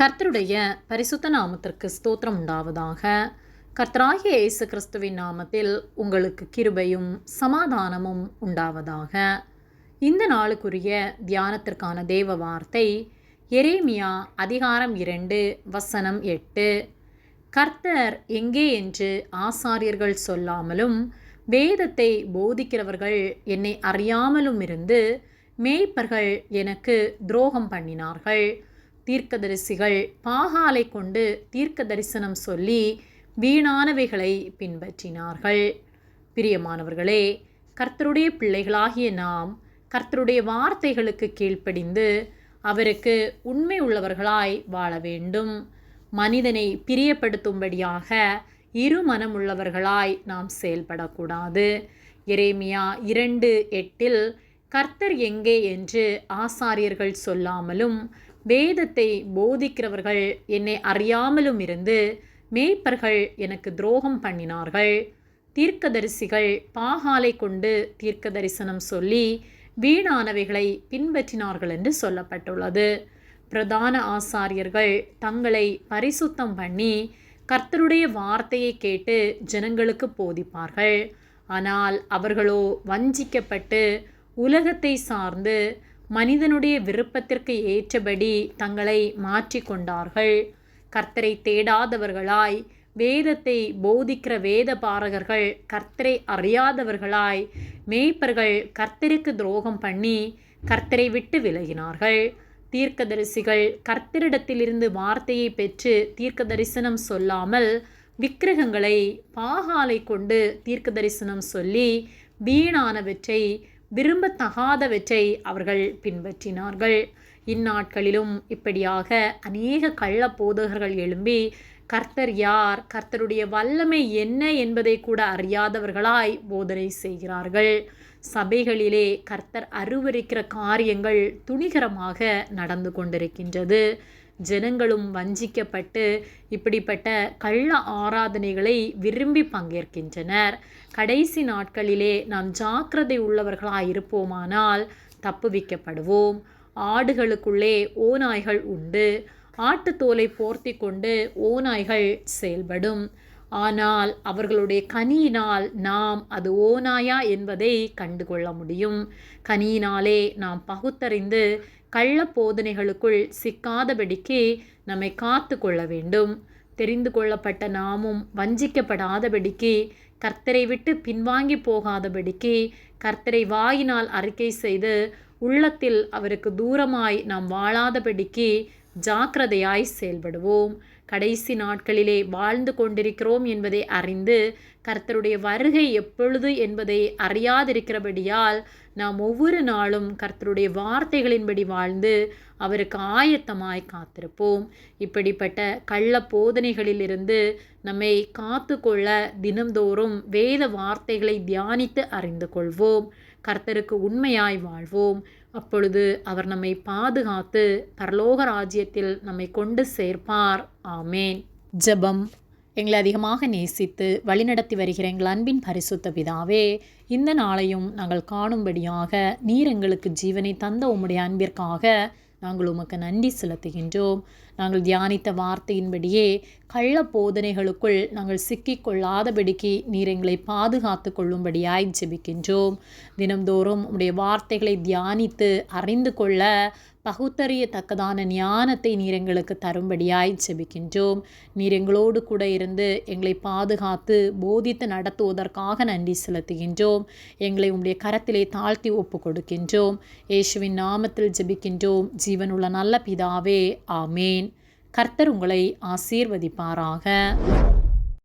கர்த்தருடைய பரிசுத்த நாமத்திற்கு ஸ்தோத்திரம் உண்டாவதாக. கர்த்தராகிய இயேசு கிறிஸ்துவின் நாமத்தில் உங்களுக்கு கிருபையும் சமாதானமும் உண்டாவதாக. இந்த நாளுக்குரிய தியானத்திற்கான தேவ வார்த்தை எரேமியா அதிகாரம் 2 வசனம் 8. கர்த்தர் எங்கே என்று ஆசாரியர்கள் சொல்லாமலும் வேதத்தை போதிக்கிறவர்கள் என்னை அறியாமலும் இருந்து மேய்ப்பர்கள் எனக்கு துரோகம் பண்ணினார்கள். தீர்க்கதரிசிகள் பாகாலை கொண்டு தீர்க்க தரிசனம் சொல்லி வீணானவைகளை பின்பற்றினார்கள். பிரியமானவர்களே, கர்த்தருடைய பிள்ளைகளாகிய நாம் கர்த்தருடைய வார்த்தைகளுக்கு கீழ்ப்படிந்து அவருக்கு உண்மை உள்ளவர்களாய் வாழ வேண்டும். மனிதனை பிரியப்படுத்தும்படியாக இருமனமுள்ளவர்களாய் நாம் செயல்படக்கூடாது. எரேமியா 2:8 கர்த்தர் எங்கே என்று ஆசாரியர்கள் சொல்லாமலும் வேதத்தை போதிக்கிறவர்கள் என்னை அறியாமலும் இருந்து மேய்ப்பர்கள் எனக்கு துரோகம் பண்ணினார்கள். தீர்க்கதரிசிகள் பாகாலை கொண்டு தீர்க்க தரிசனம் சொல்லி வீணானவைகளை பின்பற்றினார்கள் என்று சொல்லப்பட்டுள்ளது. பிரதான ஆசாரியர்கள் தங்களை பரிசுத்தம் பண்ணி கர்த்தருடைய வார்த்தையை கேட்டு ஜனங்களுக்கு போதிப்பார்கள். ஆனால் அவர்களோ வஞ்சிக்கப்பட்டு உலகத்தை சார்ந்து மனிதனுடைய விருப்பத்திற்கு ஏற்றபடி தங்களை மாற்றிக்கொண்டார்கள். கர்த்தரை தேடாதவர்களாய் வேதத்தை போதிக்கிற வேத பாரகர்கள் கர்த்தரை அறியாதவர்களாய் மேய்ப்பர்கள் கர்த்தருக்கு துரோகம் பண்ணி கர்த்தரை விட்டு விலகினார்கள். தீர்க்கதரிசிகள் கர்த்தரிடத்திலிருந்து வார்த்தையை பெற்று தீர்க்க தரிசனம் சொல்லாமல் விக்கிரகங்களை பாகாலை கொண்டு தீர்க்க தரிசனம் சொல்லி வீணானவற்றை விரும்பத்தகாதவற்றை அவர்கள் பின்பற்றினார்கள். இந்நாட்களிலும் இப்படியாக அநேக கள்ள போதகர்கள் எழும்பி கர்த்தர் யார், கர்த்தருடைய வல்லமை என்ன என்பதை கூட அறியாதவர்களாய் போதனை செய்கிறார்கள். சபைகளிலே கர்த்தர் அருவருக்கிற காரியங்கள் துணிகரமாக நடந்து கொண்டிருக்கின்றது. ஜனங்களும் வஞ்சிக்கப்பட்டு இப்படிப்பட்ட கள்ள ஆராதனைகளை விரும்பி பங்கேற்கின்றனர். கடைசி நாட்களிலே நாம் ஜாக்கிரதை உள்ளவர்களாய் இருப்போமானால் தப்புவிக்கப்படுவோம். ஆடுகளுக்குள்ளே ஓநாய்கள் உண்டு. ஆட்டுத்தோலை போர்த்தி கொண்டு ஓநாய்கள் செயல்படும். ஆனால் அவர்களுடைய கனியினால் நாம் அது ஓநாயா என்பதை கண்டுகொள்ள முடியும். கனியினாலே நாம் பகுத்தறிந்து கள்ள போதனைகளுக்குள் சிக்காதபடிக்கு நம்மை காத்து கொள்ள வேண்டும். தெரிந்து கொள்ளப்பட்ட நாமும் வஞ்சிக்கப்படாதபடிக்கு, கர்த்தரை விட்டு பின்வாங்கி போகாதபடிக்கு, கர்த்தரை வாயினால் அறிக்கை செய்து உள்ளத்தில் அவருக்கு தூரமாய் நாம் வாழாதபடிக்கு ஜாக்கிரதையாய் செயல்படுவோம். கடைசி நாட்களிலே வாழ்ந்து கொண்டிருக்கிறோம் என்பதை அறிந்து கர்த்தருடைய வருகை எப்பொழுது என்பதை அறியாதிருக்கிறபடியால் நாம் ஒவ்வொரு நாளும் கர்த்தருடைய வார்த்தைகளின்படி வாழ்ந்து அவருக்கு ஆயத்தமாய் காத்திருப்போம். இப்படிப்பட்ட கள்ள போதனைகளிலிருந்து நம்மை காத்து கொள்ள தினம்தோறும் வேத வார்த்தைகளை தியானித்து அறிந்து கொள்வோம். கர்த்தருக்கு உண்மையாய் வாழ்வோம். அப்பொழுது அவர் நம்மை பாதுகாத்து பரலோக ராஜ்யத்தில் நம்மை கொண்டு சேர்ப்பார். ஆமேன். ஜெபம். எங்களை அதிகமாக நேசித்து வழிநடத்தி வருகிற எங்கள் அன்பின் பரிசுத்த பிதாவே, இந்த நாளையும் நாங்கள் காணும்படியாக நீர் எங்களுக்கு ஜீவனை தந்த உம்முடைய அன்பிற்காக நாங்கள் உமக்கு நன்றி செலுத்துகின்றோம். நாங்கள் தியானித்த வார்த்தையின்படியே கள்ள போதனைகளுக்குள் நாங்கள் சிக்கிக்கொள்ளாதபடிக்கு நீர் எங்களை பாதுகாத்து கொள்ளும்படியாய் ஜெபிக்கின்றோம். தினம்தோறும் உம்முடைய வார்த்தைகளை தியானித்து அறிந்து கொள்ள பகுத்தறியத்தக்கதான ஞானத்தை நீர் எங்களுக்கு தரும்படியாய் ஜெபிக்கின்றோம். நீர் எங்களோடு கூட இருந்து எங்களை பாதுகாத்து போதித்து நடத்துவதற்காக நன்றி செலுத்துகின்றோம். எங்களை உம்முடைய கரத்திலே தாழ்த்தி ஒப்பு கொடுக்கின்றோம். இயேசுவின் நாமத்தில் ஜெபிக்கின்றோம் ஜீவனுள்ள நல்ல பிதாவே. ஆமேன். கர்த்தர் உங்களை ஆசீர்வதிப்பாராக.